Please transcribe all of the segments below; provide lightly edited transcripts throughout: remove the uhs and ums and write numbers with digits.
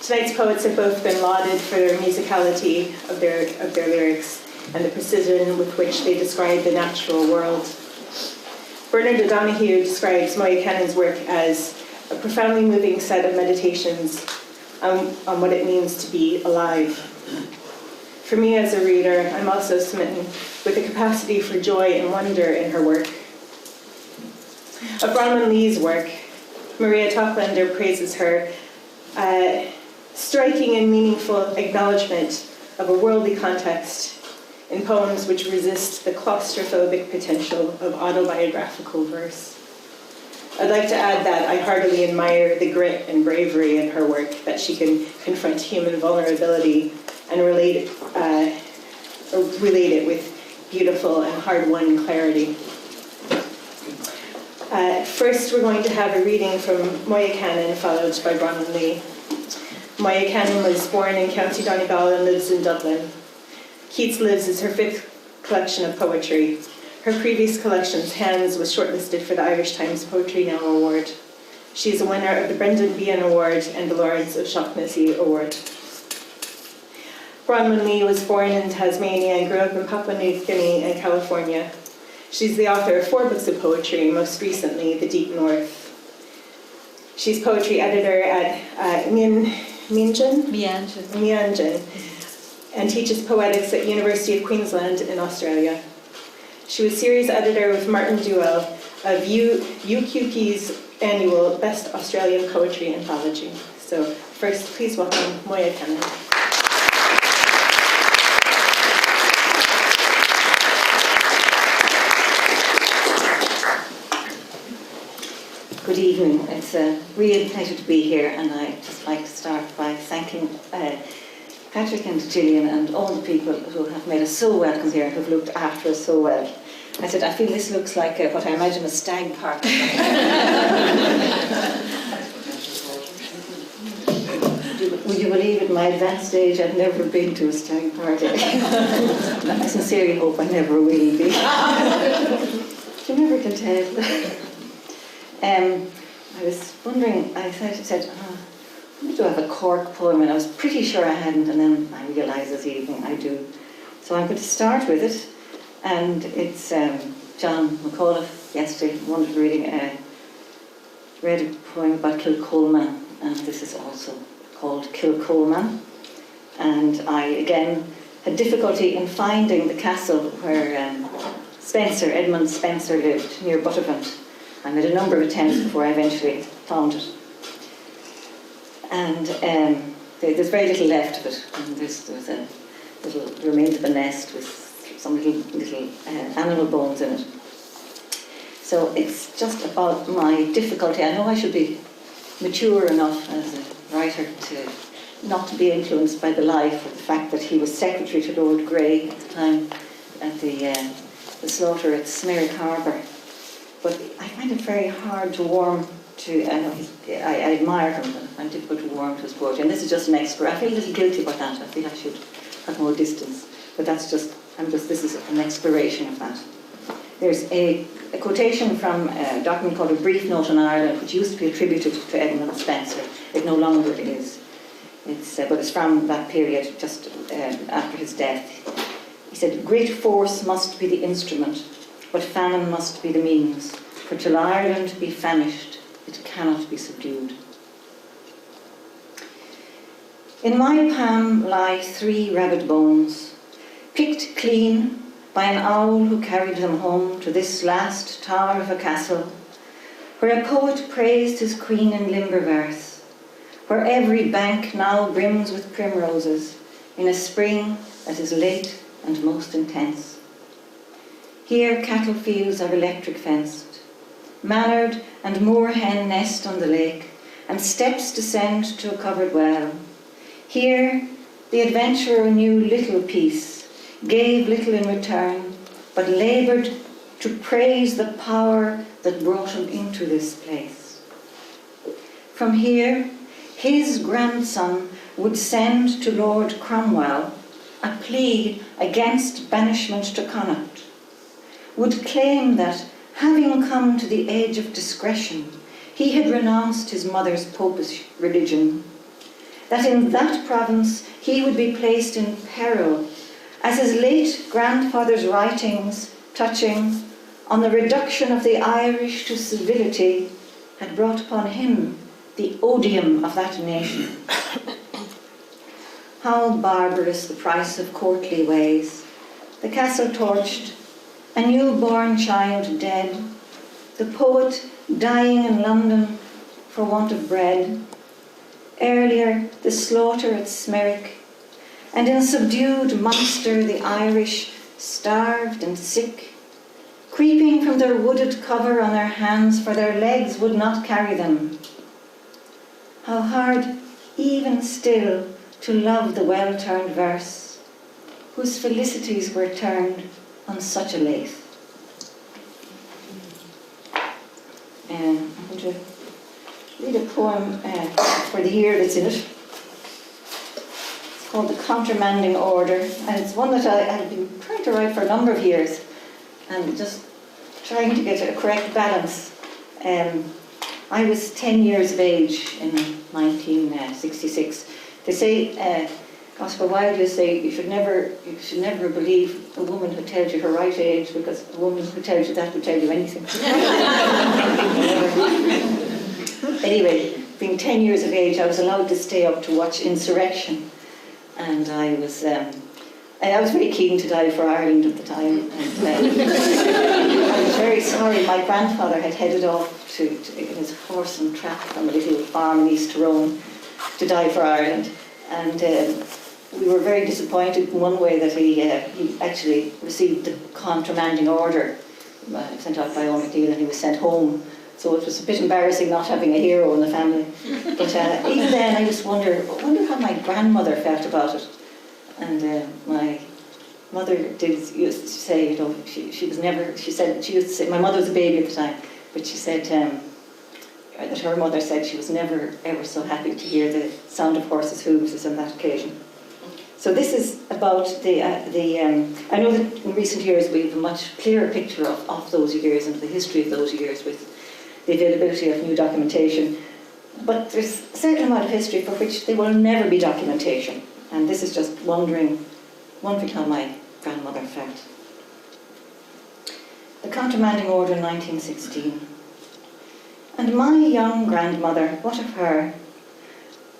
Tonight's poets have both been lauded for their musicality of their lyrics and the precision with which they describe the natural world. Bernard O'Donoghue describes Moya Cannon's work as a profoundly moving set of meditations on what it means to be alive. For me as a reader, I'm also smitten with the capacity for joy and wonder in her work. Of Bronwyn Lea's work, Maria Tochlander praises her striking and meaningful acknowledgement of a worldly context in poems which resist the claustrophobic potential of autobiographical verse. I'd like to add that I heartily admire the grit and bravery in her work, that she can confront human vulnerability and relate it with beautiful and hard-won clarity. First, we're going to have a reading from Moya Cannon, followed by Bronwyn Lea. Moya Cannon was born in County Donegal and lives in Dublin. Keats Lives is her 5th collection of poetry. Her previous collections, Hands, was shortlisted for the Irish Times Poetry Now Award. She is a winner of the Brendan Behan Award and the Lawrence O Shaughnessy Award. Bronwyn Lea was born in Tasmania and grew up in Papua New Guinea and California. She's the author of 4 books of poetry, most recently, The Deep North. She's poetry editor at Meanjin, and teaches poetics at University of Queensland in Australia. She was series editor with Martin Duwell of UQP's annual Best Australian Poetry Anthology. So first, please welcome Moya Cannon. Good evening. It's a real pleasure to be here, and I'd just like to start by thanking Patrick and Gillian and all the people who have made us so welcome here and who've looked after us so well. I said, I feel this looks like what I imagine a stag party. Would you believe at my advanced age I've never been to a stag party? I sincerely hope I never will be. You never can tell. I was wondering, I said, I need to have a Cork poem, and I was pretty sure I hadn't, and then I realised this evening I do. So I'm going to start with it, and it's John McAuliffe yesterday wanted read a poem about Kilcolman, and this is also called Kilcolman. And I, again, had difficulty in finding the castle where Edmund Spenser lived, near Buttevant. I made a number of attempts before I eventually found it. And there's very little left of it. And there's a little remains of a nest with some little animal bones in it. So it's just about my difficulty. I know I should be mature enough as a writer to not to be influenced by the life or the fact that he was secretary to Lord Grey at the time at the slaughter at Smerwick Harbour. But I find it very hard to warm to, I admire him, but I find it difficult to warm to his poetry. And this is just an exploration. I feel a little guilty about that. I feel I should have more distance. But this is an exploration of that. There's a quotation from a document called A Brief Note on Ireland, which used to be attributed to Edmund Spenser. It no longer is. But it's from that period, just after his death. He said, "Great force must be the instrument, but famine must be the means, for till Ireland be famished, it cannot be subdued. In my palm lie 3 rabbit bones, picked clean by an owl who carried them home to this last tower of a castle, where a poet praised his queen in limber verse, where every bank now brims with primroses in a spring that is late and most intense. Here cattle fields are electric fenced, mallard and moorhen nest on the lake, and steps descend to a covered well. Here the adventurer knew little peace, gave little in return, but laboured to praise the power that brought him into this place. From here, his grandson would send to Lord Cromwell a plea against banishment to Connaught, would claim that, having come to the age of discretion, he had renounced his mother's popish religion, that in that province he would be placed in peril, as his late grandfather's writings touching on the reduction of the Irish to civility had brought upon him the odium of that nation. How barbarous the price of courtly ways, the castle torched, a newborn child dead, the poet dying in London for want of bread, earlier the slaughter at Smerwick, and in subdued Munster the Irish, starved and sick, creeping from their wooded cover on their hands, for their legs would not carry them. How hard, even still, to love the well-turned verse, whose felicities were turned on such a lathe. I'm going to read a poem for the year that's in it. It's called The Countermanding Order, and it's one that I've been trying to write for a number of years, and just trying to get a correct balance. I was 10 years of age in 1966. They say, Oscar Wilde used to say, you should never believe a woman who tells you her right age, because a woman who tells you that will tell you anything. Anyway, being 10 years of age, I was allowed to stay up to watch Insurrection, and I was very keen to die for Ireland at the time. And, I was very sorry. My grandfather had headed off to in his horse and trap from a little farm in East Tyrone to die for Ireland, and we were very disappointed in one way that he actually received the countermanding order sent out by Owen McNeill, and he was sent home. So it was a bit embarrassing not having a hero in the family. But even then, I just wonder how my grandmother felt about it. And my mother used to say, she was never. She said she used to say, my mother was a baby at the time, but she said that her mother said she was never ever so happy to hear the sound of horses' hooves as on that occasion. So this is about I know that in recent years we have a much clearer picture of those years and the history of those years with the availability of new documentation, but there's a certain amount of history for which there will never be documentation, and this is just wondering how my grandmother felt. The countermanding order in 1916. And my young grandmother, what of her?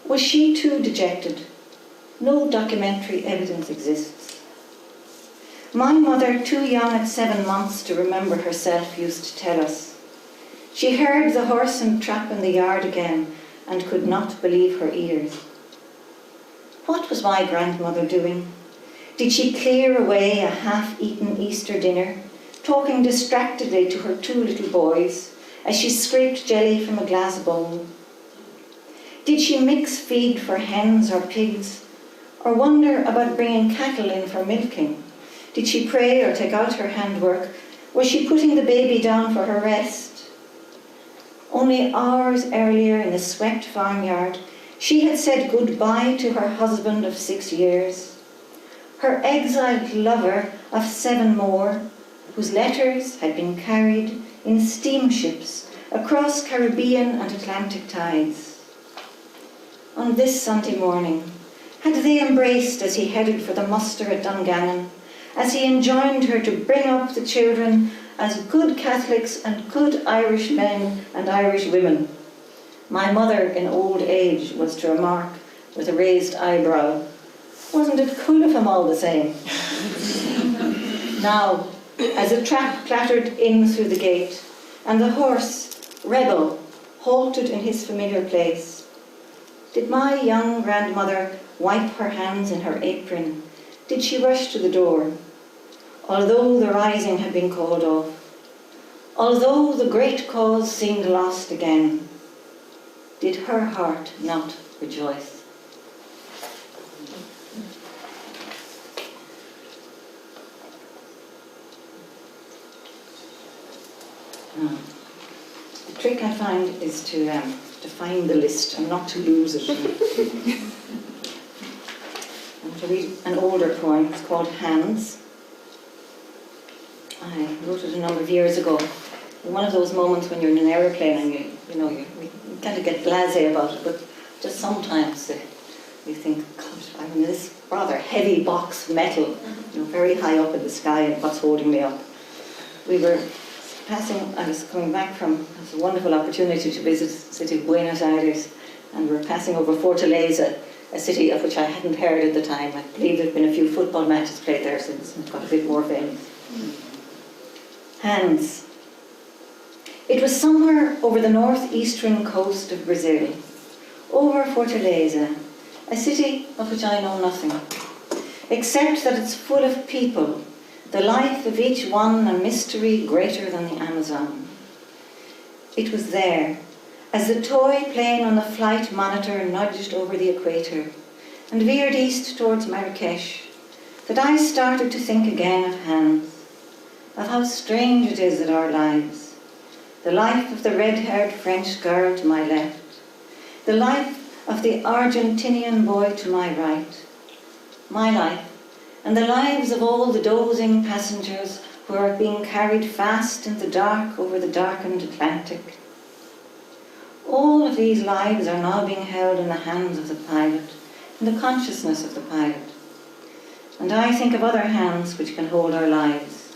Was she too dejected? No documentary evidence exists. My mother, too young at 7 months to remember herself, used to tell us. She heard the horse and trap in the yard again and could not believe her ears. What was my grandmother doing? Did she clear away a half-eaten Easter dinner, talking distractedly to her 2 little boys as she scraped jelly from a glass bowl? Did she mix feed for hens or pigs, or wonder about bringing cattle in for milking? Did she pray or take out her handwork? Was she putting the baby down for her rest? Only hours earlier in the swept farmyard, she had said goodbye to her husband of 6 years, her exiled lover of 7 more, whose letters had been carried in steamships across Caribbean and Atlantic tides. On this Sunday morning, had they embraced as he headed for the muster at Dungannon, as he enjoined her to bring up the children as good Catholics and good Irish men and Irish women? My mother in old age was to remark with a raised eyebrow, wasn't it cool of him all the same? Now, as the trap clattered in through the gate and the horse, Rebel, halted in his familiar place, did my young grandmother wipe her hands in her apron? Did she rush to the door? Although the rising had been called off, although the great cause seemed lost again, did her heart not rejoice? The trick I find is to find the list and not to lose it. I'm to read an older poem. It's called Hands. I wrote it a number of years ago. In one of those moments when you're in an aeroplane and you kind of get blasé about it, but just sometimes you think, God, I'm in this rather heavy box of metal, very high up in the sky, and what's holding me up? We were I was coming back from, it was a wonderful opportunity to visit the city of Buenos Aires, and we were passing over Fortaleza, a city of which I hadn't heard at the time. I believe there have been a few football matches played there since, and got a bit more famous. Hands. It was somewhere over the northeastern coast of Brazil, over Fortaleza, a city of which I know nothing, except that it's full of people, the life of each one a mystery greater than the Amazon. It was there, as the toy plane on the flight monitor nudged over the equator and veered east towards Marrakesh, that I started to think again of hands, of how strange it is that our lives, the life of the red-haired French girl to my left, the life of the Argentinian boy to my right, my life, and the lives of all the dozing passengers who are being carried fast in the dark over the darkened Atlantic. All of these lives are now being held in the hands of the pilot, in the consciousness of the pilot. And I think of other hands which can hold our lives.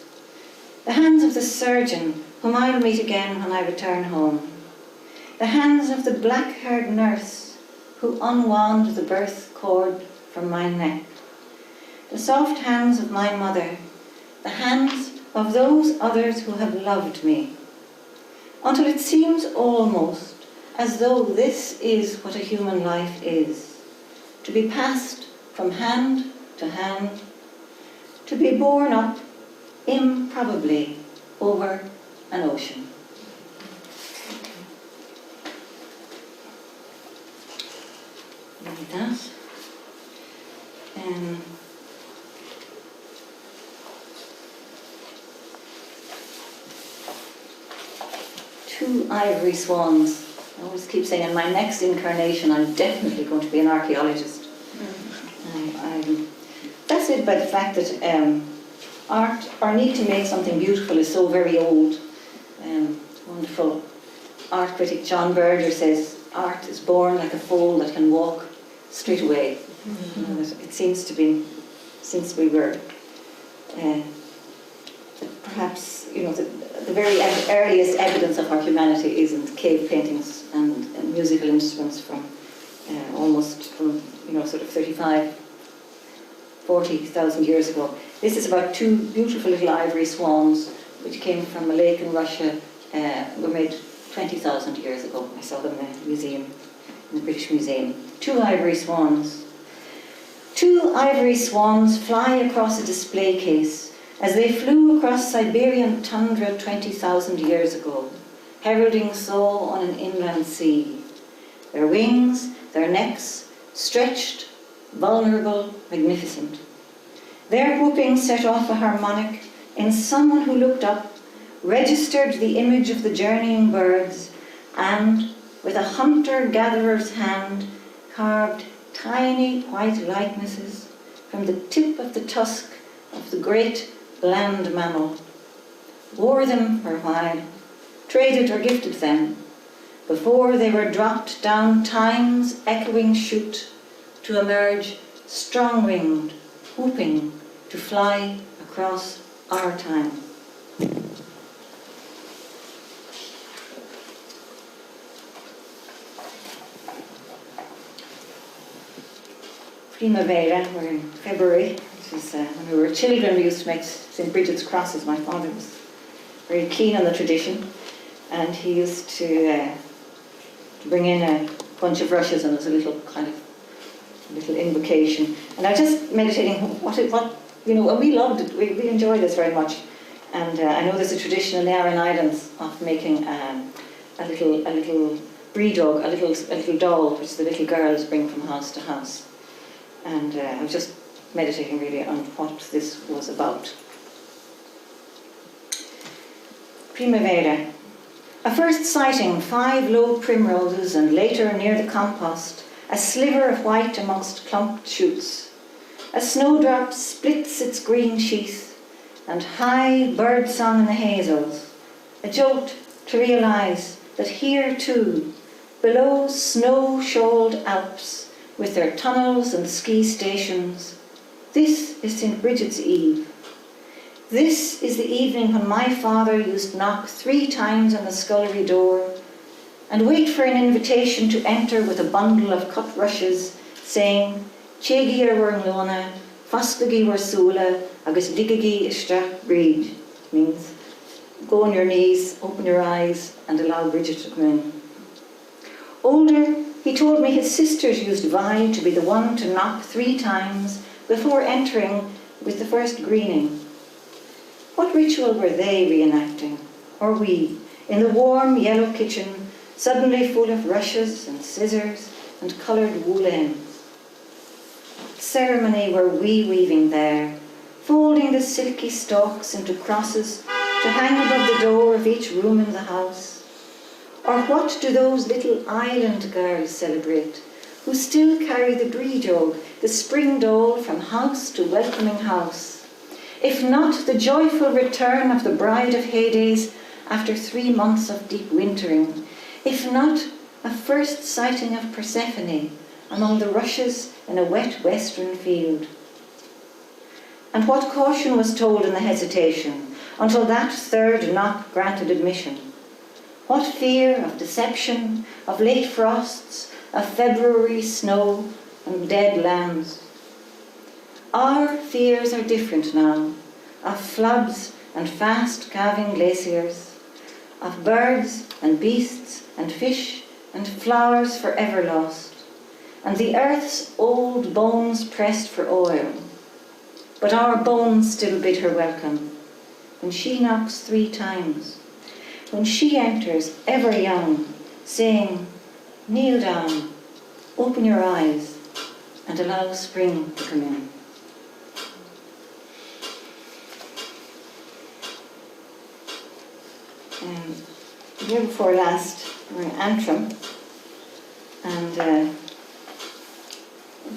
The hands of the surgeon, whom I'll meet again when I return home. The hands of the black-haired nurse, who unwound the birth cord from my neck. The soft hands of my mother, the hands of those others who have loved me, until it seems almost as though this is what a human life is, to be passed from hand to hand, to be borne up improbably over an ocean. Like that. Two ivory swans. I always keep saying in my next incarnation I'm definitely going to be an archaeologist. That's it by the fact that art, our need to make something beautiful is so very old. Wonderful art critic John Berger says art is born like a foal that can walk straight away. It seems to be, since we were perhaps, the very earliest evidence of our humanity is in cave paintings and musical instruments from almost from, sort of 40,000 years ago. This is about two beautiful little ivory swans which came from a lake in Russia, were made 20,000 years ago. I saw them in a museum, in the British Museum. Two ivory swans. Two ivory swans fly across a display case as they flew across Siberian tundra 20,000 years ago, heralding so on an inland sea. Their wings, their necks, stretched, vulnerable, magnificent. Their whooping set off a harmonic in someone who looked up, registered the image of the journeying birds, and, with a hunter-gatherer's hand, carved tiny white likenesses from the tip of the tusk of the great land mammal, wore them for a while, traded or gifted them, before they were dropped down time's echoing chute to emerge strong-winged, whooping to fly across our time. Primavera, we're in February, which is when we were children we used to make St. Bridget's crosses. My father was very keen on the tradition, and he used to bring in a bunch of rushes, and there's a little invocation. And I was just meditating and we loved it, we enjoyed this very much. And I know there's a tradition in the Aran Islands of making a little breedog, a little doll, which the little girls bring from house to house. And I was just meditating really on what this was about. Primavera. A first sighting, 5 low primroses, and later near the compost, a sliver of white amongst clumped shoots. A snowdrop splits its green sheath, and high bird song in the hazels. A jolt to realise that here too, below snow-shoaled Alps, with their tunnels and ski stations. This is St. Bridget's Eve. This is the evening when my father used to knock 3 times on the scullery door and wait for an invitation to enter with a bundle of cut rushes, saying, Chegi Warnglona, Fastagi Warsula, Agus Digigi Ishta Breed, means go on your knees, open your eyes, and allow Bridget to come in. Older, he told me his sisters used Vi to be the one to knock 3 times before entering with the first greening. What ritual were they reenacting, or we, in the warm yellow kitchen, suddenly full of rushes and scissors and coloured wool ends? What ceremony were we weaving there, folding the silky stalks into crosses to hang above the door of each room in the house? Or what do those little island girls celebrate, who still carry the brie jog, the spring dole from house to welcoming house, if not the joyful return of the bride of Hades after 3 months of deep wintering, if not a first sighting of Persephone among the rushes in a wet western field? And what caution was told in the hesitation until that 3rd knock granted admission? What fear of deception, of late frosts, of February snow and dead lambs? Our fears are different now, of floods and fast calving glaciers, of birds and beasts and fish and flowers forever lost, and the earth's old bones pressed for oil. But our bones still bid her welcome, when she knocks 3 times, when she enters ever young, saying, kneel down, open your eyes, and allow spring to come in. The year before last, we were in Antrim, and a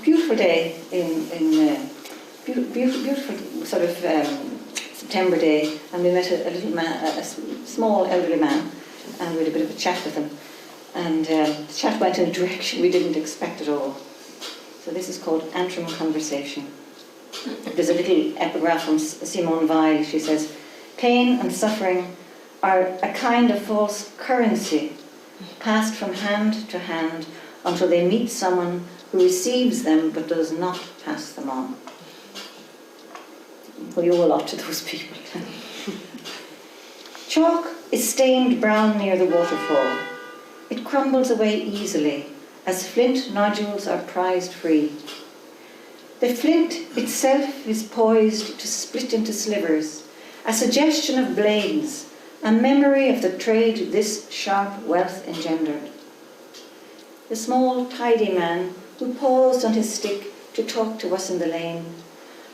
beautiful day beautiful sort of September day, and we met a little man, a small elderly man, and we had a bit of a chat with him, and the chat went in a direction we didn't expect at all. So this is called Antrim Conversation. There's a little epigraph from Simone Weil. She says, pain and suffering are a kind of false currency passed from hand to hand until they meet someone who receives them but does not pass them on. We owe a lot to those people. Chalk is stained brown near the waterfall. It crumbles away easily as flint nodules are prized free. The flint itself is poised to split into slivers, a suggestion of blades, a memory of the trade this sharp wealth engendered. The small, tidy man who paused on his stick to talk to us in the lane,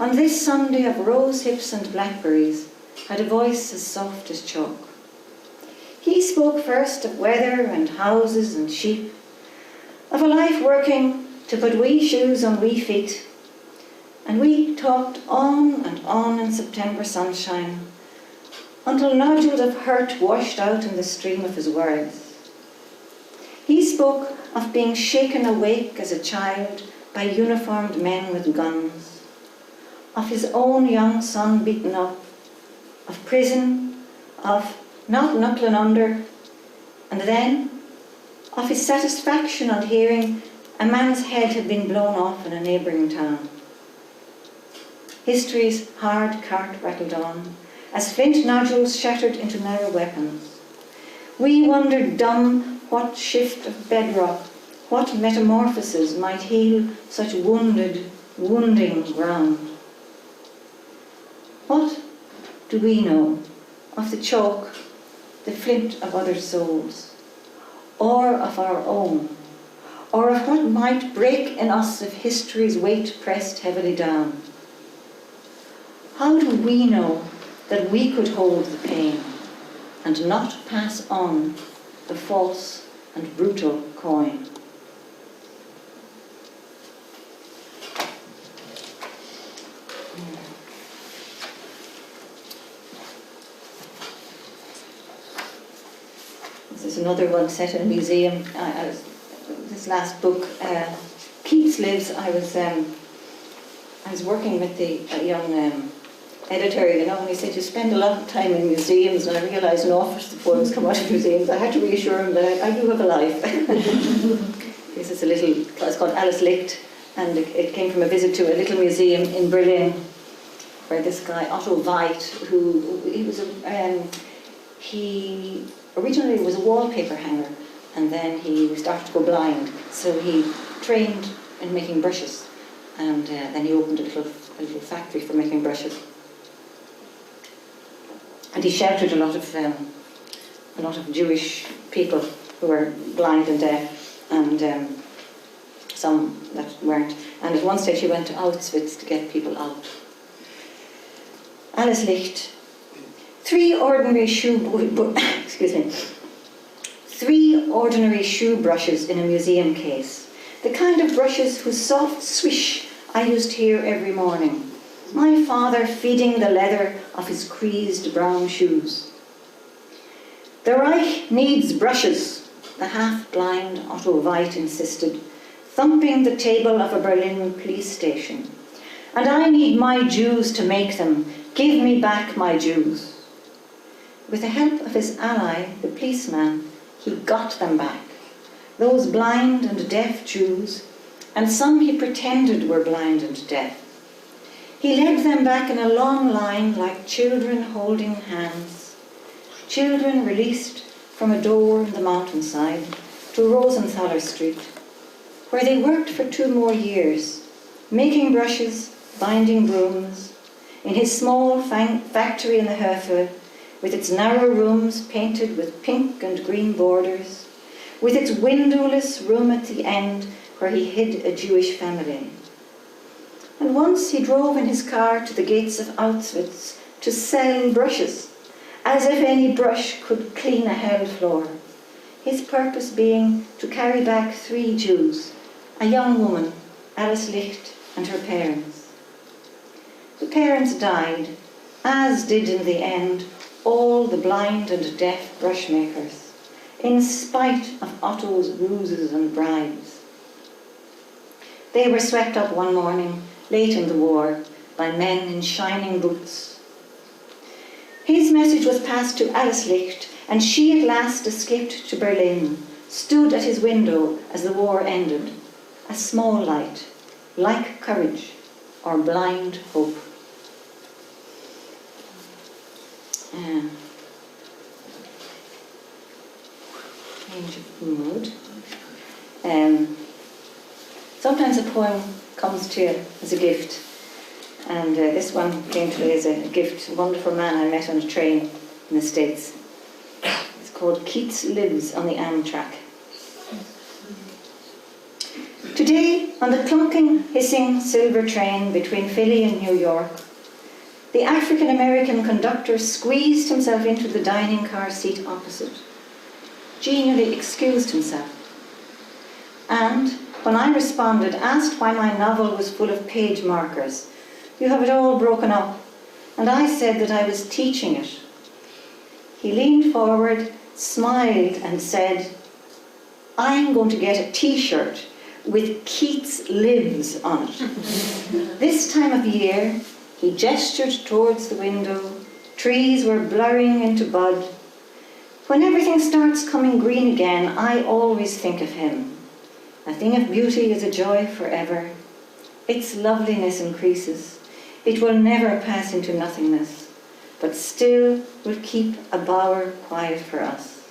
on this Sunday of rose hips and blackberries, had a voice as soft as chalk. He spoke first of weather and houses and sheep, of a life working to put wee shoes on wee feet, and we talked on and on in September sunshine, until nodules of hurt washed out in the stream of his words. He spoke of being shaken awake as a child by uniformed men with guns, of his own young son beaten up, of prison, of not knuckling under, and then of his satisfaction on hearing a man's head had been blown off in a neighbouring town. History's hard cart rattled on, as flint nodules shattered into narrow weapons. We wondered dumb what shift of bedrock, what metamorphosis might heal such wounding ground. What do we know of the chalk, the flint of other souls, or of our own, or of what might break in us if history's weight pressed heavily down? How do we know that we could hold the pain and not pass on the false and brutal coin? This is another one set in a museum. This last book, Keats Keats Lives, I was working with the young editor, and he said, you spend a lot of time in museums, and I realised an awful lot of the poems come out of museums. I had to reassure him that I do have a life. This is it's called Alice Licht, and it came from a visit to a little museum in Berlin, where this guy, Otto Veit, he originally was a wallpaper hanger, and then he started to go blind, so he trained in making brushes, and then he opened a little factory for making brushes. And he sheltered a lot of Jewish people who were blind and deaf, and some that weren't. And at one stage he went to Auschwitz to get people out. Alice Licht. Three ordinary shoe brushes in a museum case. The kind of brushes whose soft swish I used to hear every morning. My father feeding the leather of his creased brown shoes. The Reich needs brushes, the half-blind Otto Veit insisted, thumping the table of a Berlin police station. And I need my Jews to make them. Give me back my Jews. With the help of his ally, the policeman, he got them back. Those blind and deaf Jews, and some he pretended were blind and deaf. He led them back in a long line like children holding hands. Children released from a door in the mountainside to Rosenthaler Street, where they worked for 2 more years, making brushes, binding brooms, in his small factory in the Höfe, with its narrow rooms painted with pink and green borders, with its windowless room at the end where he hid a Jewish family. And once he drove in his car to the gates of Auschwitz to sell brushes, as if any brush could clean a hell floor, his purpose being to carry back 3 Jews, a young woman, Alice Licht, and her parents. The parents died, as did in the end all the blind and deaf brushmakers, in spite of Otto's ruses and bribes. They were swept up one morning, late in the war, by men in shining boots. His message was passed to Alice Licht, and she at last escaped to Berlin, stood at his window as the war ended, a small light, like courage or blind hope. Change of mood. Sometimes a poem comes to you as a gift, and this one came to me as a gift. A wonderful man I met on a train in the States. It's called Keats Lives on the Amtrak. Today, on the clunking, hissing silver train between Philly and New York, the African-American conductor squeezed himself into the dining car seat opposite, genially excused himself, and, when I responded, asked why my novel was full of page markers. You have it all broken up. And I said that I was teaching it. He leaned forward, smiled, and said, I'm going to get a T-shirt with Keats Lives on it. This time of year, he gestured towards the window. Trees were blurring into bud. When everything starts coming green again, I always think of him. A thing of beauty is a joy forever. Its loveliness increases. It will never pass into nothingness, but still will keep a bower quiet for us.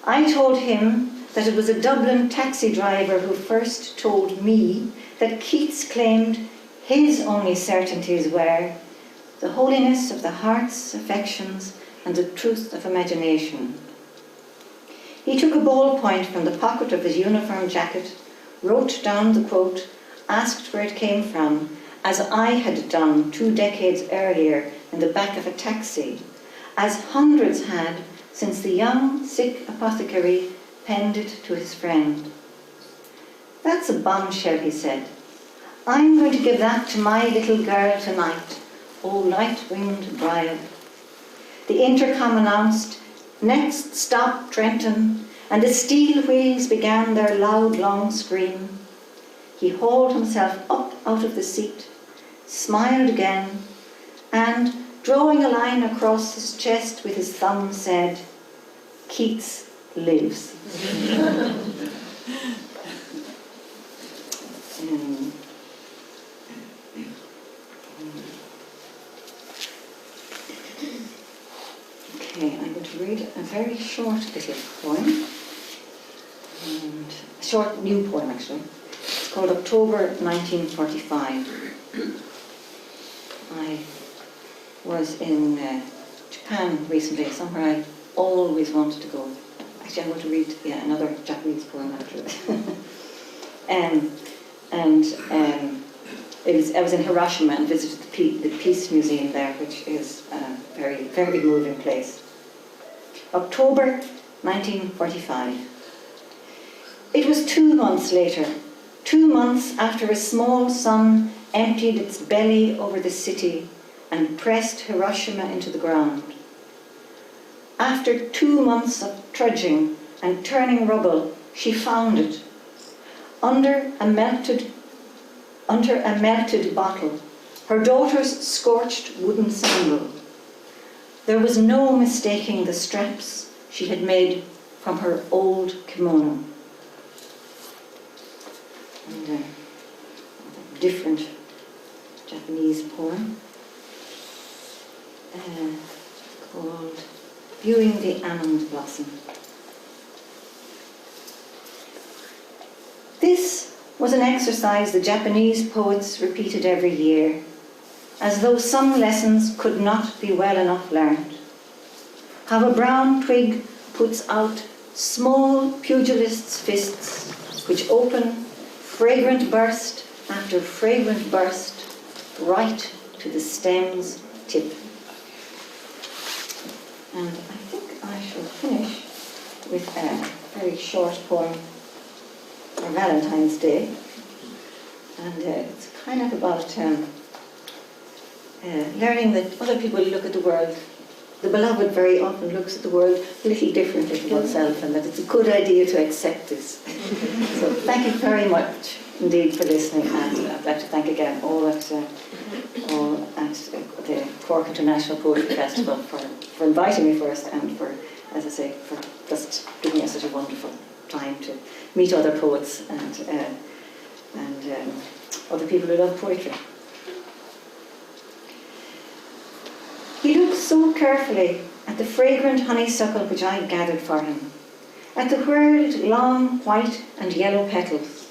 I told him that it was a Dublin taxi driver who first told me that Keats claimed his only certainties were the holiness of the heart's affections and the truth of imagination. He took a ballpoint from the pocket of his uniform jacket, wrote down the quote, asked where it came from, as I had done 2 decades earlier in the back of a taxi, as hundreds had since the young, sick apothecary penned it to his friend. That's a bombshell, he said. I'm going to give that to my little girl tonight, oh light-winged bride. The intercom announced, next stop Trenton, and the steel wheels began their loud, long scream. he hauled himself up out of the seat, smiled again, and, drawing a line across his chest with his thumb, said, "Keats lives." Okay, I'm going to read a very short little poem, and a short new poem actually. It's called October 1945. I was in Japan recently, somewhere I always wanted to go. Actually, I'm going to read another Japanese poem after it. I was in Hiroshima and visited the Peace Museum there, which is a very, very moving place. October 1945. It was 2 months later, 2 months after a small sun emptied its belly over the city and pressed Hiroshima into the ground. After 2 months of trudging and turning rubble, she found it, under a melted bottle, her daughter's scorched wooden sandal. There was no mistaking the straps she had made from her old kimono. And a different Japanese poem called Viewing the Almond Blossom. This was an exercise the Japanese poets repeated every year, as though some lessons could not be well enough learned. How a brown twig puts out small pugilist's fists, which open fragrant burst after fragrant burst, right to the stem's tip. And I think I shall finish with a very short poem for Valentine's Day. And it's kind of about learning that other people look at the world. The beloved very often looks at the world a little differently from oneself, and that it's a good idea to accept this. So thank you very much indeed for listening, and I'd like to thank again all at the Cork International Poetry Festival for inviting me first, and for, as I say, for just giving us such a wonderful time to meet other poets and other people who love poetry. He looked so carefully at the fragrant honeysuckle which I had gathered for him, at the whirled long white and yellow petals,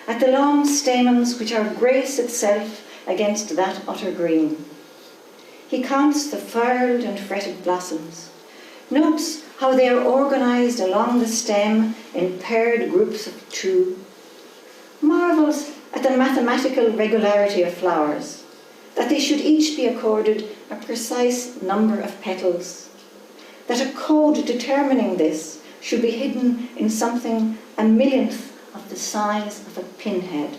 at the long stamens which are grace itself against that utter green. He counts the furled and fretted blossoms, notes how they are organised along the stem in paired groups of 2, marvels at the mathematical regularity of flowers, that they should each be accorded a precise number of petals, that a code determining this should be hidden in something a millionth of the size of a pinhead.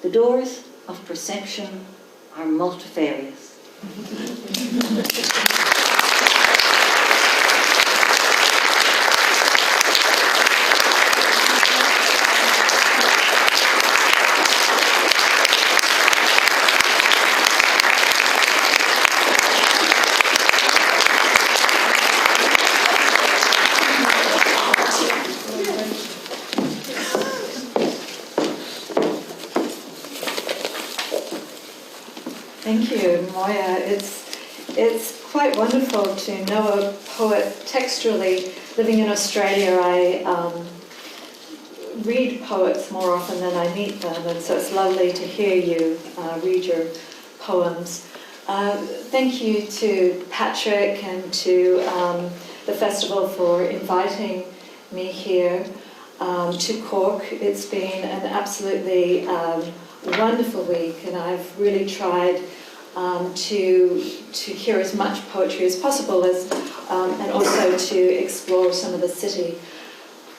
The doors of perception are multifarious. Thank you, Moya. It's quite wonderful to know a poet textually. Living in Australia, I read poets more often than I meet them, and so it's lovely to hear you read your poems. Thank you to Patrick and to the festival for inviting me here to Cork. It's been an absolutely wonderful week, and I've really tried to hear as much poetry as possible, and also to explore some of the city.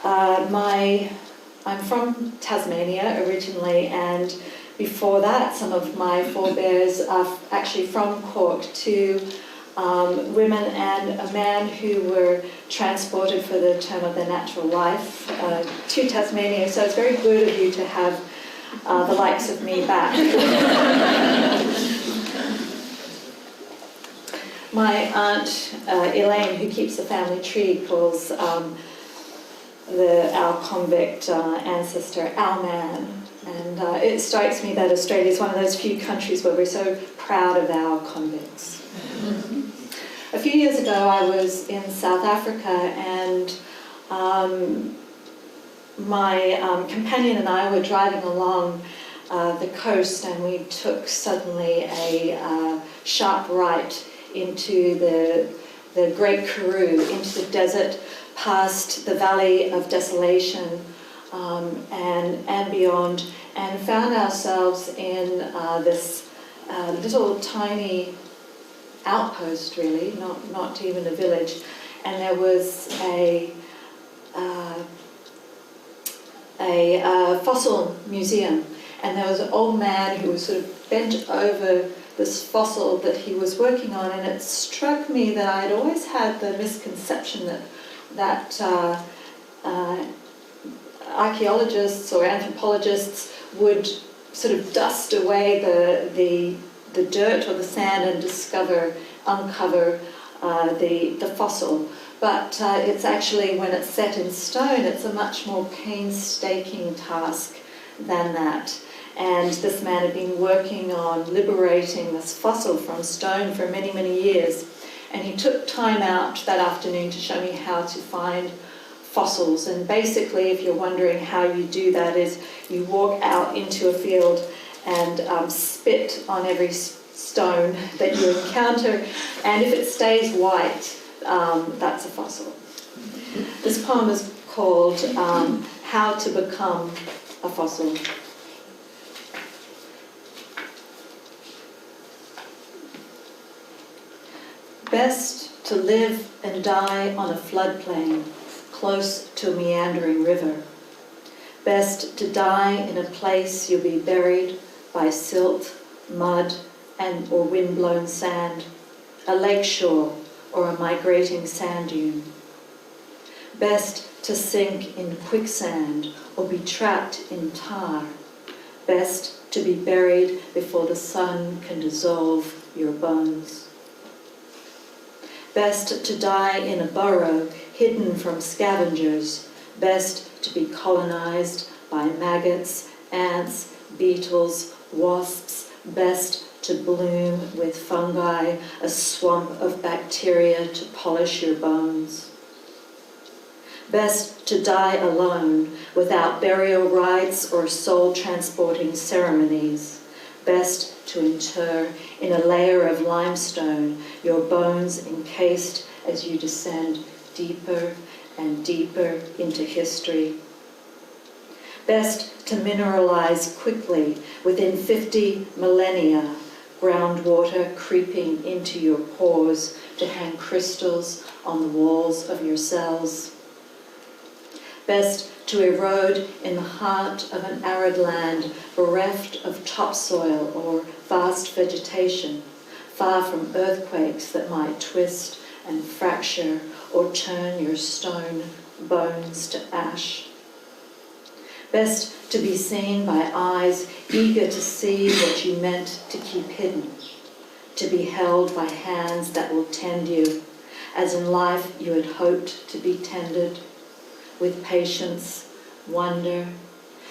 I'm from Tasmania originally, and before that some of my forebears are actually from Cork, two women and a man who were transported for the term of their natural life to Tasmania. So it's very good of you to have the likes of me back. My aunt Elaine, who keeps the family tree, calls our convict ancestor our man. And it strikes me that Australia is one of those few countries where we're so proud of our convicts. A few years ago, I was in South Africa, and my companion and I were driving along the coast, and we took suddenly a sharp right into the Great Karoo, into the desert, past the Valley of Desolation, and beyond, and found ourselves in this little tiny outpost, really, not even a village, and there was a fossil museum, and there was an old man who was sort of bent over this fossil that he was working on, and it struck me that I'd always had the misconception that archaeologists or anthropologists would sort of dust away the dirt or the sand and uncover the fossil. But it's actually, when it's set in stone, it's a much more painstaking task than that. And this man had been working on liberating this fossil from stone for many, many years. And he took time out that afternoon to show me how to find fossils. And basically, if you're wondering how you do that, is you walk out into a field and spit on every stone that you encounter, and if it stays white, that's a fossil. This poem is called How to Become a Fossil. Best to live and die on a floodplain, close to a meandering river. Best to die in a place you'll be buried by silt, mud, or wind-blown sand, a lakeshore or a migrating sand dune. Best to sink in quicksand or be trapped in tar. Best to be buried before the sun can dissolve your bones. Best to die in a burrow hidden from scavengers. Best to be colonized by maggots, ants, beetles, wasps. Best to bloom with fungi, a swamp of bacteria to polish your bones. Best to die alone, without burial rites or soul-transporting ceremonies. Best to inter in a layer of limestone, your bones encased as you descend deeper and deeper into history. Best to mineralize quickly within 50 millennia, groundwater creeping into your pores to hang crystals on the walls of your cells. Best to erode in the heart of an arid land, bereft of topsoil or vast vegetation, far from earthquakes that might twist and fracture or turn your stone bones to ash. Best to be seen by eyes eager to see what you meant to keep hidden, to be held by hands that will tend you, as in life you had hoped to be tended, with patience, wonder,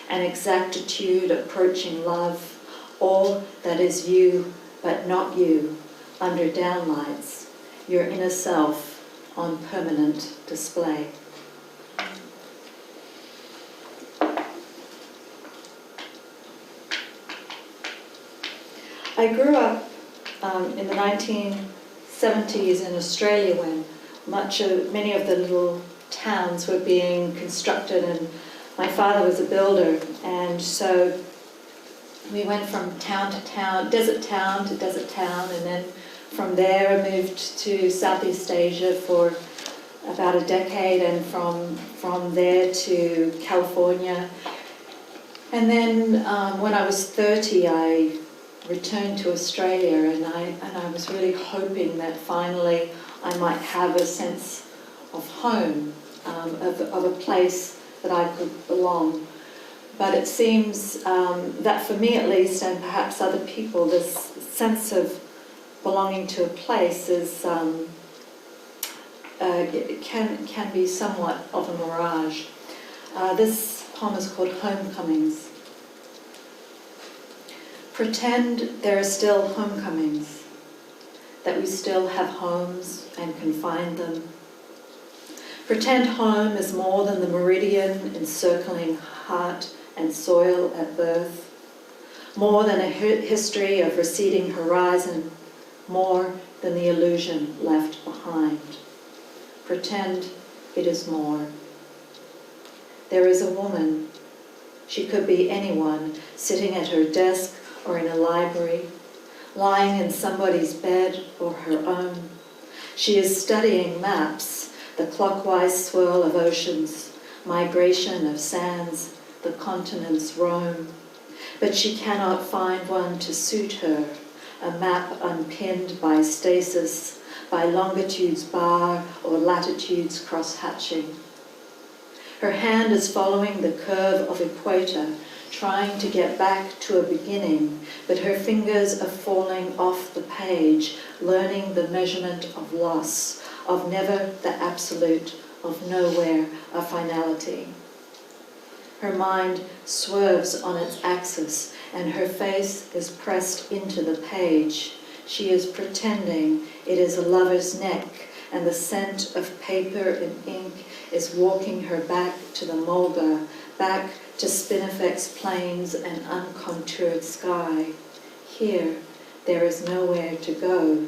and exactitude approaching love, all that is you but not you, under downlights, your inner self on permanent display. I grew up in the 1970s in Australia when many of the little towns were being constructed, and my father was a builder, and so we went from town to town, desert town to desert town, and then from there I moved to Southeast Asia for about a decade, and from there to California. And then when I was 30, I returned to Australia, and I was really hoping that finally I might have a sense of home, of a place that I could belong. But it seems that for me at least, and perhaps other people, this sense of belonging to a place is can be somewhat of a mirage. This poem is called Homecomings. Pretend there are still homecomings, that we still have homes and can find them. Pretend home is more than the meridian encircling heart and soil at birth, more than a history of receding horizon, more than the illusion left behind. Pretend it is more. There is a woman. She could be anyone, sitting at her desk or in a library, lying in somebody's bed or her own. She is studying maps, the clockwise swirl of oceans, migration of sands, the continents roam. But she cannot find one to suit her, a map unpinned by stasis, by longitudes bar or latitudes cross-hatching. Her hand is following the curve of equator, trying to get back to a beginning, but her fingers are falling off the page, learning the measurement of loss, of never the absolute, of nowhere a finality. Her mind swerves on its axis, and her face is pressed into the page. She is pretending it is a lover's neck, and the scent of paper and ink is walking her back to the mulga, back to spinifex plains and uncontoured sky. Here, there is nowhere to go,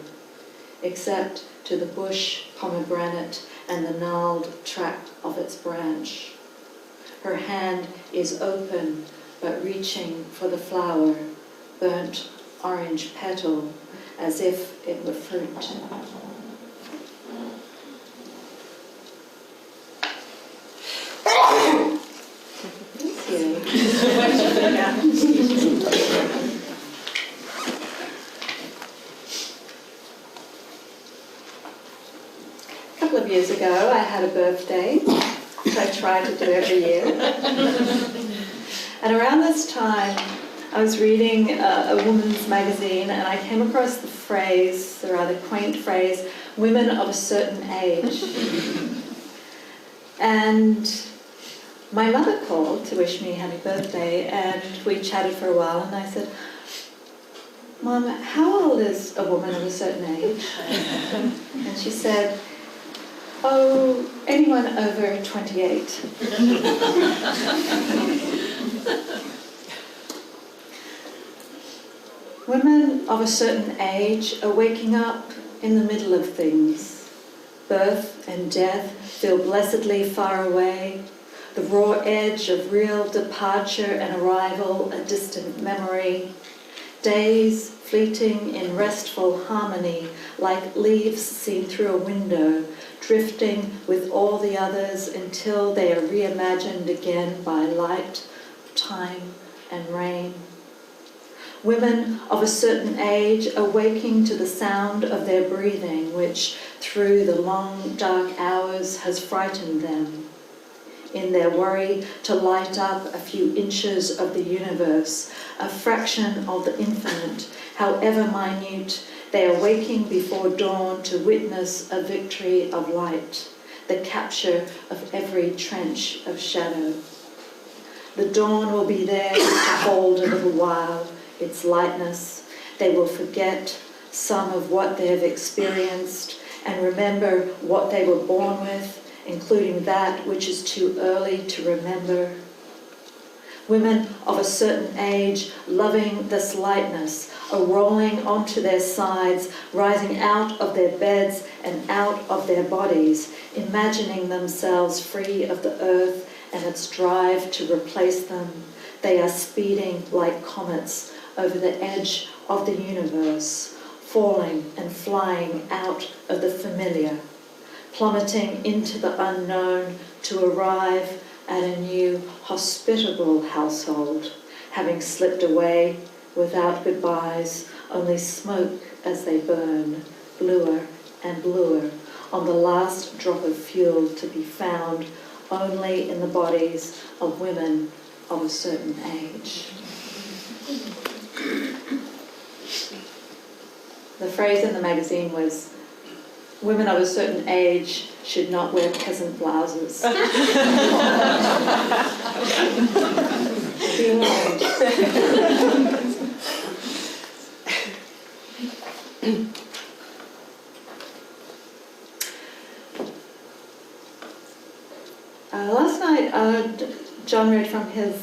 except to the bush pomegranate and the gnarled track of its branch. Her hand is open, but reaching for the flower, burnt orange petal, as if it were fruit. A couple of years ago, I had a birthday, which I try to do every year. And around this time, I was reading a woman's magazine, and I came across the phrase, the rather quaint phrase, women of a certain age. And my mother called to wish me happy birthday, and we chatted for a while, and I said, Mum, how old is a woman of a certain age? And she said, oh, anyone over 28. Women of a certain age are waking up in the middle of things. Birth and death feel blessedly far away. The raw edge of real departure and arrival a distant memory. Days fleeting in restful harmony, like leaves seen through a window, drifting with all the others until they are reimagined again by light, time, and rain. Women of a certain age awaking to the sound of their breathing, which through the long dark hours has frightened them. In their worry to light up a few inches of the universe, a fraction of the infinite, however minute, they are waking before dawn to witness a victory of light, the capture of every trench of shadow. The dawn will be there to hold a little while, its lightness. They will forget some of what they have experienced and remember what they were born with, including that which is too early to remember. Women of a certain age loving this lightness are rolling onto their sides, rising out of their beds and out of their bodies, imagining themselves free of the earth and its drive to replace them. They are speeding like comets over the edge of the universe, falling and flying out of the familiar, plummeting into the unknown to arrive at a new hospitable household, having slipped away without goodbyes, only smoke as they burn, bluer and bluer, on the last drop of fuel to be found only in the bodies of women of a certain age. The phrase in the magazine was, women of a certain age should not wear peasant blouses. Be warned. Last night, John read from his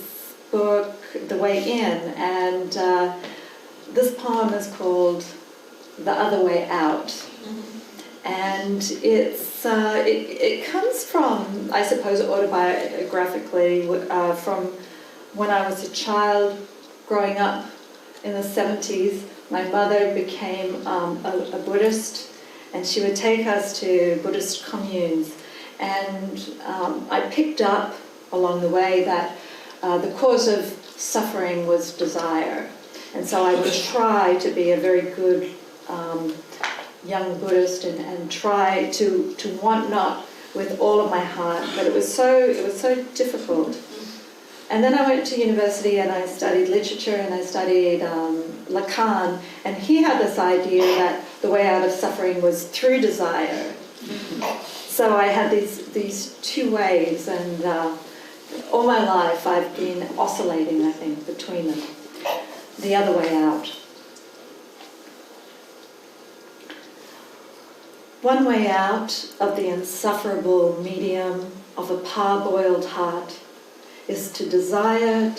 book, The Way In, and this poem is called The Other Way Out. And it comes from, I suppose, autobiographically, from when I was a child growing up in the 70s. My mother became a Buddhist, and she would take us to Buddhist communes. And I picked up along the way that the cause of suffering was desire. And so I would try to be a very good young Buddhist and try to want not with all of my heart, but it was so difficult. And then I went to university and I studied literature and I studied Lacan, and he had this idea that the way out of suffering was through desire. So I had these two ways, and all my life I've been oscillating, I think, between them. The other way out. One way out of the insufferable medium of a parboiled heart is to desire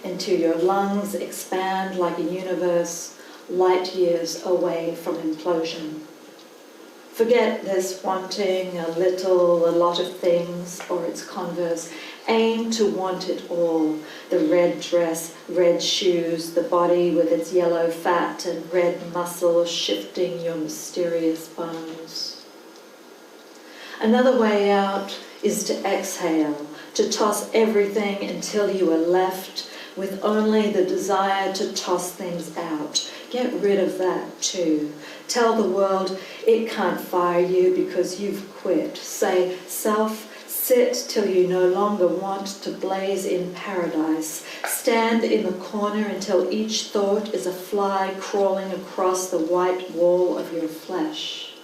until your lungs expand like a universe light years away from implosion. Forget this wanting a lot of things, or its converse. Aim to want it all. The red dress, red shoes, the body with its yellow fat and red muscle shifting your mysterious bones. Another way out is to exhale, to toss everything until you are left with only the desire to toss things out. Get rid of that too. Tell the world it can't fire you because you've quit. Say, self, sit till you no longer want to blaze in paradise. Stand in the corner until each thought is a fly crawling across the white wall of your flesh.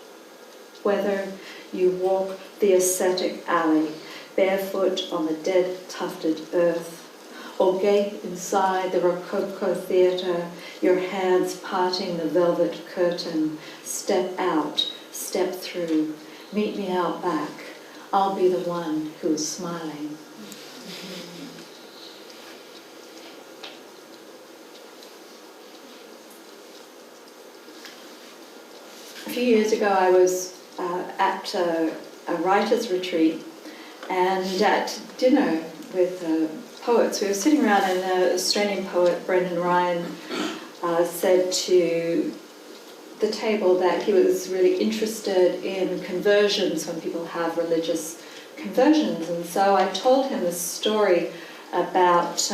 Whether you walk the ascetic alley, barefoot on the dead tufted earth, or gape inside the Rococo theatre, your hands parting the velvet curtain, step out, step through, meet me out back. I'll be the one who is smiling. A few years ago I was at a writer's retreat, and at dinner with poets, we were sitting around, and the Australian poet Brendan said to the table that he was really interested in conversions when people have religious conversions. And so I told him this story about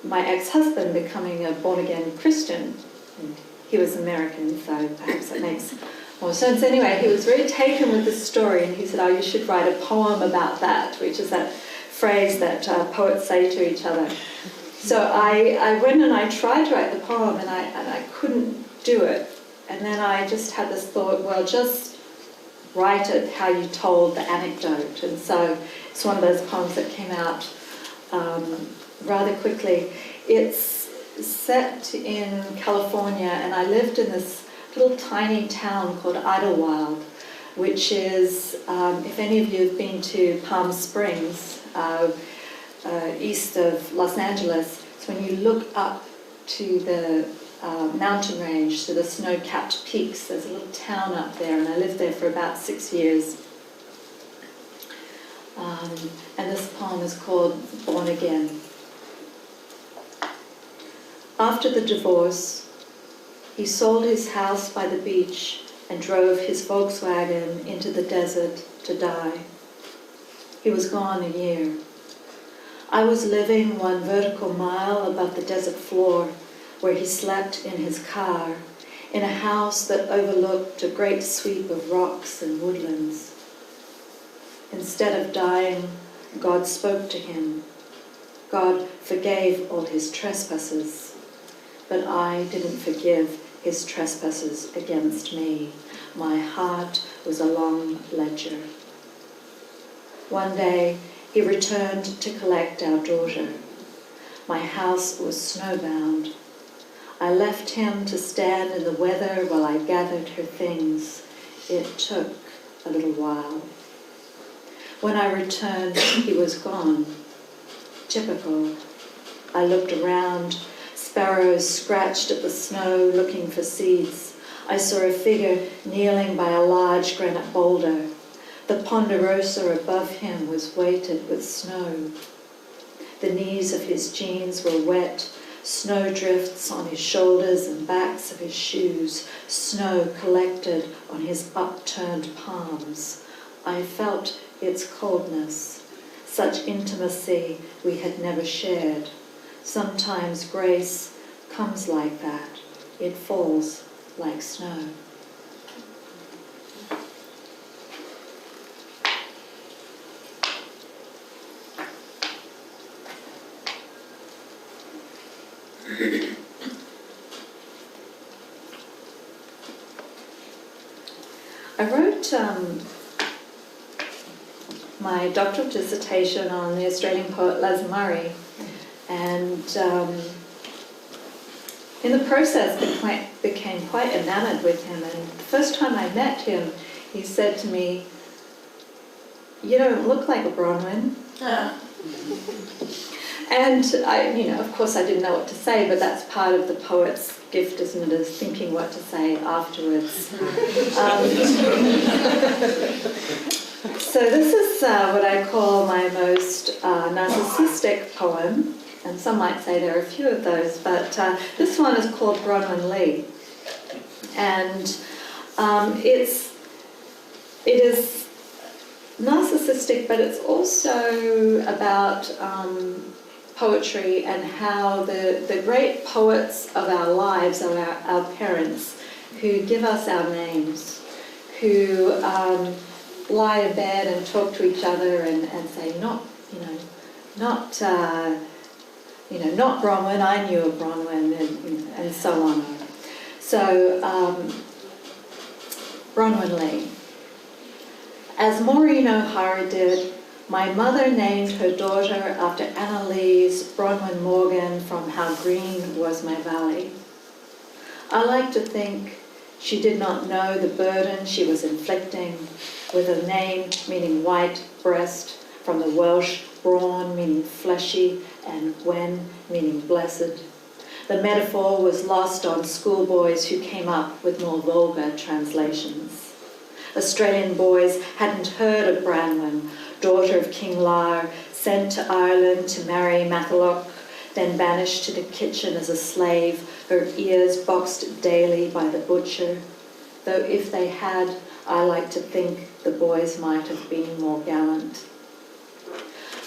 my ex-husband becoming a born-again Christian. And he was American, so perhaps that makes more sense. Anyway, he was very taken with this story, and he said, "Oh, you should write a poem about that," which is that phrase that poets say to each other. So I went and I tried to write the poem, and I couldn't do it. And then I just had this thought, well, just write it how you told the anecdote. And so it's one of those poems that came out rather quickly. It's set in California, and I lived in this little tiny town called Idlewild, which is, if any of you have been to Palm Springs, east of Los Angeles, so when you look up to the mountain range, to the snow-capped peaks, there's a little town up there, and I lived there for about 6 years. And this poem is called Born Again. After the divorce, he sold his house by the beach and drove his Volkswagen into the desert to die. He was gone a year. I was living 1 vertical mile above the desert floor, where he slept in his car, in a house that overlooked a great sweep of rocks and woodlands. Instead of dying, God spoke to him. God forgave all his trespasses, but I didn't forgive his trespasses against me. My heart was a long ledger. One day, he returned to collect our daughter. My house was snowbound. I left him to stand in the weather while I gathered her things. It took a little while. When I returned, he was gone. Typical. I looked around. Sparrows scratched at the snow looking for seeds. I saw a figure kneeling by a large granite boulder. The ponderosa above him was weighted with snow. The knees of his jeans were wet, snowdrifts on his shoulders and backs of his shoes, snow collected on his upturned palms. I felt its coldness, such intimacy we had never shared. Sometimes grace comes like that. It falls like snow. I wrote my doctoral dissertation on the Australian poet Les Murray, and in the process became quite enamoured with him. And the first time I met him, he said to me, "You don't look like a Bronwyn." And of course I didn't know what to say, but that's part of the poet's gift, isn't it, is thinking what to say afterwards. So this is what I call my most narcissistic poem, and some might say there are a few of those, but this one is called Bronwyn Lea. And it is narcissistic, but it's also about poetry and how the great poets of our lives are our parents, who give us our names, who lie in bed and talk to each other and say, not Bronwyn, I knew a Bronwyn, and so on. So, Bronwyn Lea. As Maureen O'Hara did, my mother named her daughter after Annalise Bronwyn Morgan from How Green Was My Valley. I like to think she did not know the burden she was inflicting, with a name meaning white breast, from the Welsh brawn meaning fleshy and Gwen meaning blessed. The metaphor was lost on schoolboys who came up with more vulgar translations. Australian boys hadn't heard of Branwen, daughter of King Lar, sent to Ireland to marry Matholwch, then banished to the kitchen as a slave, her ears boxed daily by the butcher. Though if they had, I like to think the boys might have been more gallant.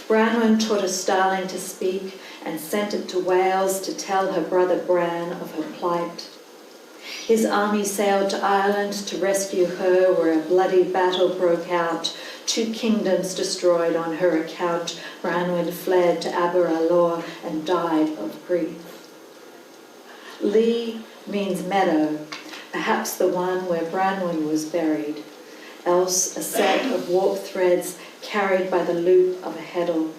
Branwen taught a starling to speak and sent it to Wales to tell her brother Bran of her plight. His army sailed to Ireland to rescue her, where a bloody battle broke out. 2 kingdoms destroyed on her account. Branwen fled to Aberalour and died of grief. Lea means meadow, perhaps the one where Branwen was buried, else a set of warp threads carried by the loop of a heddle.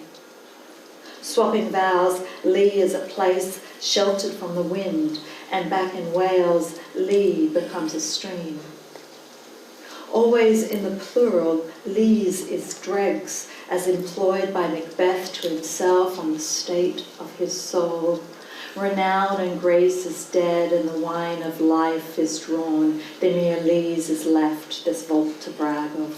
Swapping vows, Lea is a place sheltered from the wind, and back in Wales, Lea becomes a stream. Always in the plural, Leas is dregs, as employed by Macbeth to himself on the state of his soul. Renown and grace is dead, and the wine of life is drawn. The mere lees is left, this vault to brag of.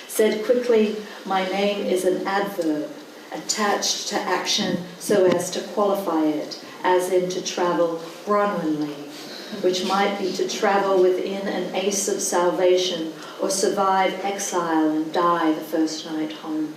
Said quickly, my name is an adverb, attached to action so as to qualify it, as in to travel Bronwynly, which might be to travel within an ace of salvation or survive exile and die the first night home.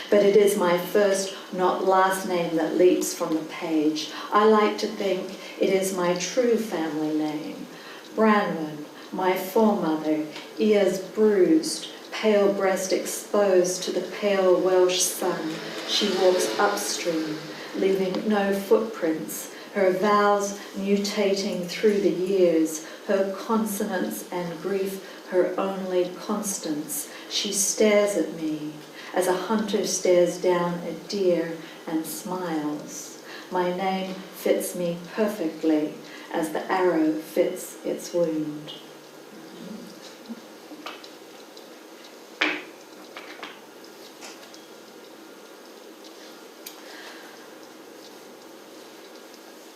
But it is my first, not last name that leaps from the page. I like to think it is my true family name. Branwen, my foremother, ears bruised, pale breast exposed to the pale Welsh sun, she walks upstream, leaving no footprints, her vows mutating through the years, her consonance and grief her only constants. She stares at me as a hunter stares down a deer and smiles. My name fits me perfectly as the arrow fits its wound.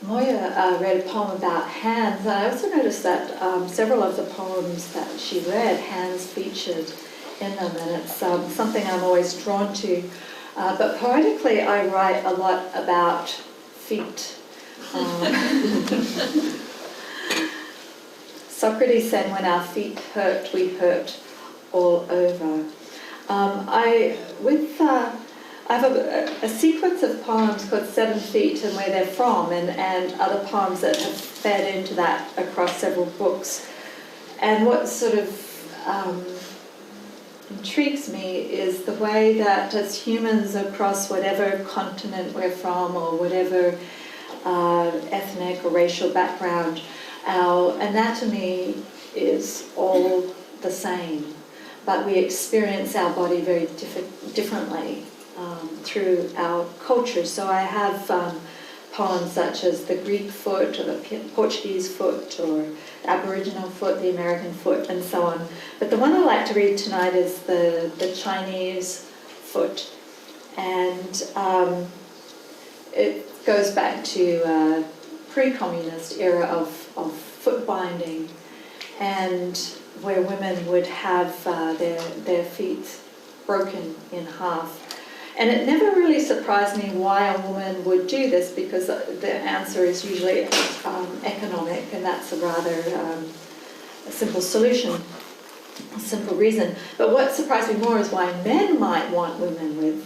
Moya read a poem about hands, and I also noticed that several of the poems that she read, hands featured in them, and it's something I'm always drawn to. But poetically, I write a lot about feet. Socrates said, when our feet hurt, we hurt all over. I have a sequence of poems called 7 Feet and Where They're From, and other poems that have fed into that across several books. And what sort of intrigues me is the way that as humans across whatever continent we're from or whatever ethnic or racial background, our anatomy is all the same, but we experience our body very differently through our culture. So I have poems such as the Greek foot or the Portuguese foot or the Aboriginal foot, the American foot, and so on. But the one I'd like to read tonight is the Chinese foot. And it goes back to pre-communist era of foot binding, and where women would have their feet broken in half. And it never really surprised me why a woman would do this, because the answer is usually economic, and that's a rather a simple solution, a simple reason. But what surprised me more is why men might want women with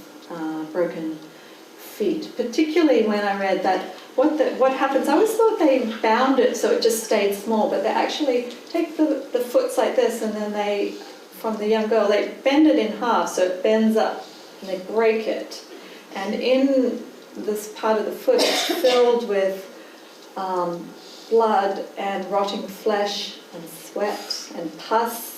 broken feet, particularly when I read that what happens, I always thought they bound it so it just stayed small, but they actually take the foots like this, and then they, from the young girl, they bend it in half so it bends up, and they break it. And in this part of the foot, it's filled with blood and rotting flesh and sweat and pus.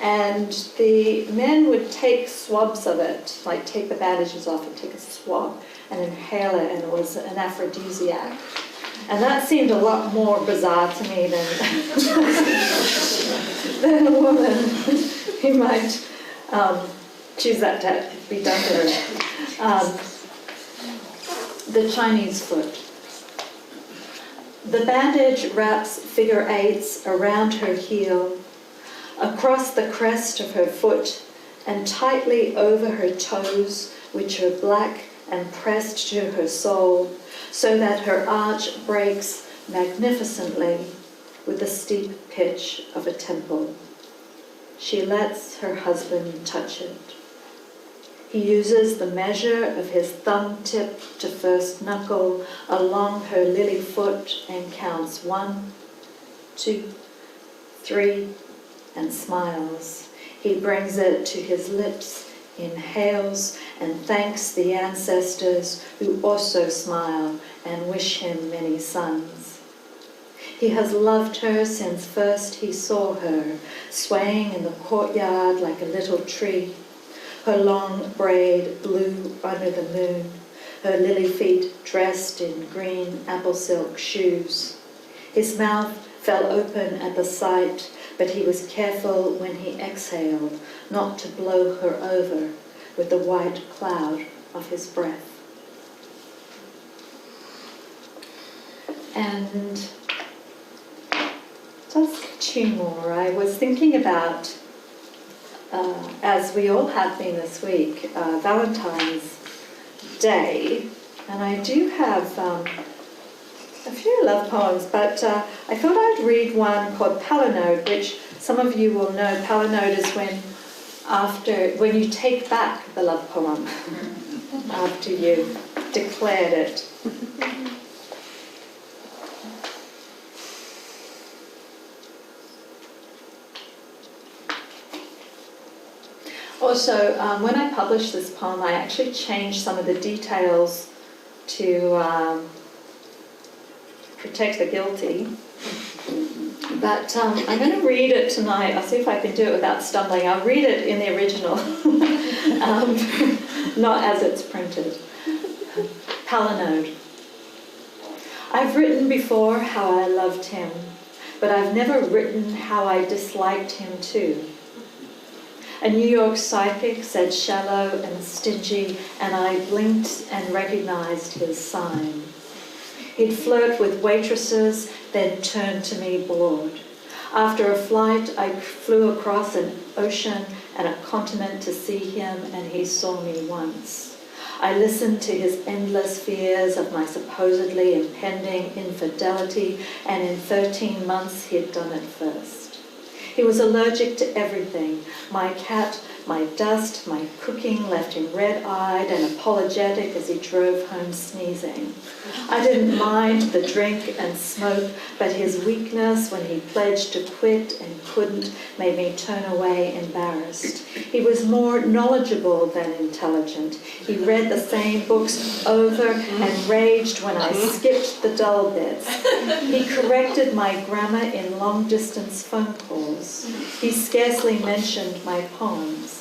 And the men would take swabs of it, like take the bandages off and take a swab and inhale it, and it was an aphrodisiac. And that seemed a lot more bizarre to me than a woman who might choose that to be done to her. The Chinese foot. The bandage wraps figure 8s around her heel, across the crest of her foot, and tightly over her toes, which are black and pressed to her sole, so that her arch breaks magnificently with the steep pitch of a temple. She lets her husband touch it. He uses the measure of his thumb tip to first knuckle along her lily foot and counts 1, 2, 3, and smiles. He brings it to his lips, inhales, and thanks the ancestors who also smile and wish him many sons. He has loved her since first he saw her, swaying in the courtyard like a little tree, her long braid blue under the moon, her lily feet dressed in green apple silk shoes. His mouth fell open at the sight, but he was careful when he exhaled not to blow her over with the white cloud of his breath. And just 2 more. I was thinking about, as we all have been this week, Valentine's Day, and I do have a few love poems, but I thought I'd read one called Palinode, which some of you will know. Palinode is when you take back the love poem after you've declared it. also, when I published this poem, I actually changed some of the details to protect the guilty. But I'm going to read it tonight. I'll see if I can do it without stumbling. I'll read it in the original, not as it's printed. Palinode. I've written before how I loved him, but I've never written how I disliked him too. A New York psychic said shallow and stingy, and I blinked and recognized his sign. He'd flirt with waitresses, then turn to me bored. After a flight, I flew across an ocean and a continent to see him, and he saw me once. I listened to his endless fears of my supposedly impending infidelity, and in 13 months he'd done it first. He was allergic to everything. My cat, my dust, my cooking left him red-eyed and apologetic as he drove home sneezing. I didn't mind the drink and smoke, but his weakness when he pledged to quit and couldn't made me turn away embarrassed. He was more knowledgeable than intelligent. He read the same books over and raged when I skipped the dull bits. He corrected my grammar in long-distance phone calls. He scarcely mentioned my poems.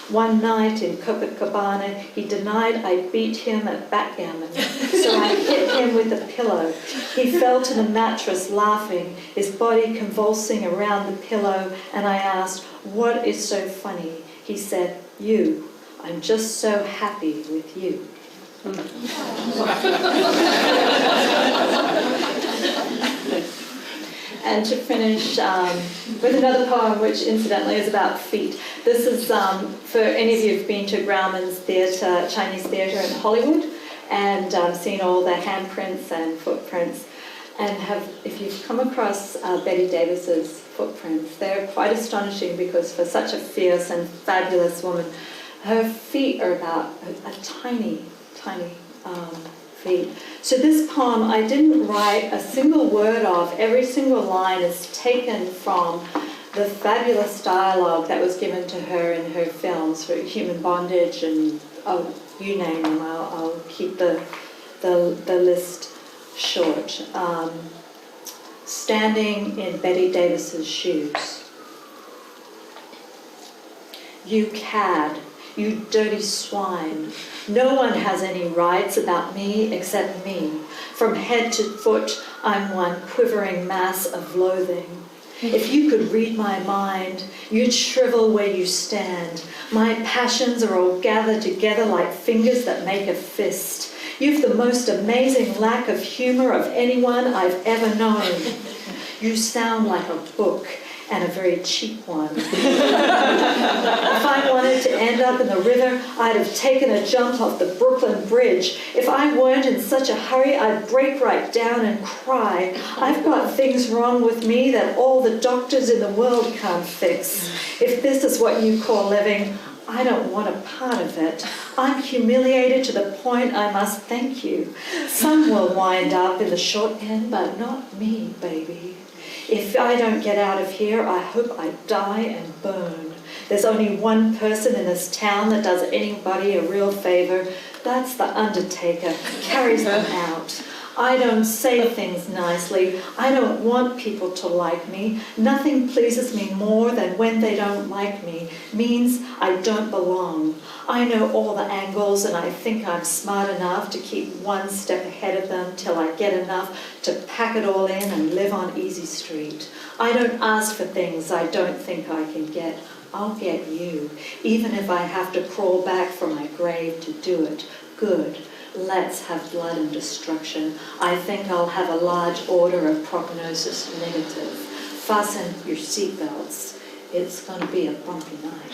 One night in Copacabana, he denied I beat him at backgammon, so I hit him with a pillow. He fell to the mattress laughing, his body convulsing around the pillow, and I asked, "What is so funny?" He said, "You. I'm just so happy with you." And to finish with another poem, which incidentally is about feet. This is for any of you who've been to Grauman's theatre, Chinese theatre in Hollywood, and seen all the handprints and footprints. And if you've come across Betty Davis's footprints, they're quite astonishing because for such a fierce and fabulous woman, her feet are about a tiny, tiny feet. So this poem, I didn't write a single word of. Every single line is taken from the fabulous dialogue that was given to her in her films for Human Bondage and, oh, you name them. I'll keep the list short. Standing in Betty Davis's shoes. You cad. You dirty swine. No one has any rights about me except me. From head to foot, I'm one quivering mass of loathing. If you could read my mind, you'd shrivel where you stand. My passions are all gathered together like fingers that make a fist. You've the most amazing lack of humor of anyone I've ever known. You sound like a book, and a very cheap one. If I wanted to end up in the river, I'd have taken a jump off the Brooklyn Bridge. If I weren't in such a hurry, I'd break right down and cry. I've got things wrong with me that all the doctors in the world can't fix. If this is what you call living, I don't want a part of it. I'm humiliated to the point I must thank you. Some will wind up in the short end, but not me, baby. If I don't get out of here, I hope I die and burn. There's only one person in this town that does anybody a real favor. That's the undertaker. Carries them out. I don't say things nicely. I don't want people to like me. Nothing pleases me more than when they don't like me. Means I don't belong. I know all the angles and I think I'm smart enough to keep one step ahead of them till I get enough to pack it all in and live on Easy Street. I don't ask for things I don't think I can get. I'll get you, even if I have to crawl back from my grave to do it. Good. Let's have blood and destruction. I think I'll have a large order of prognosis negative. Fasten your seatbelts. It's going to be a bumpy night.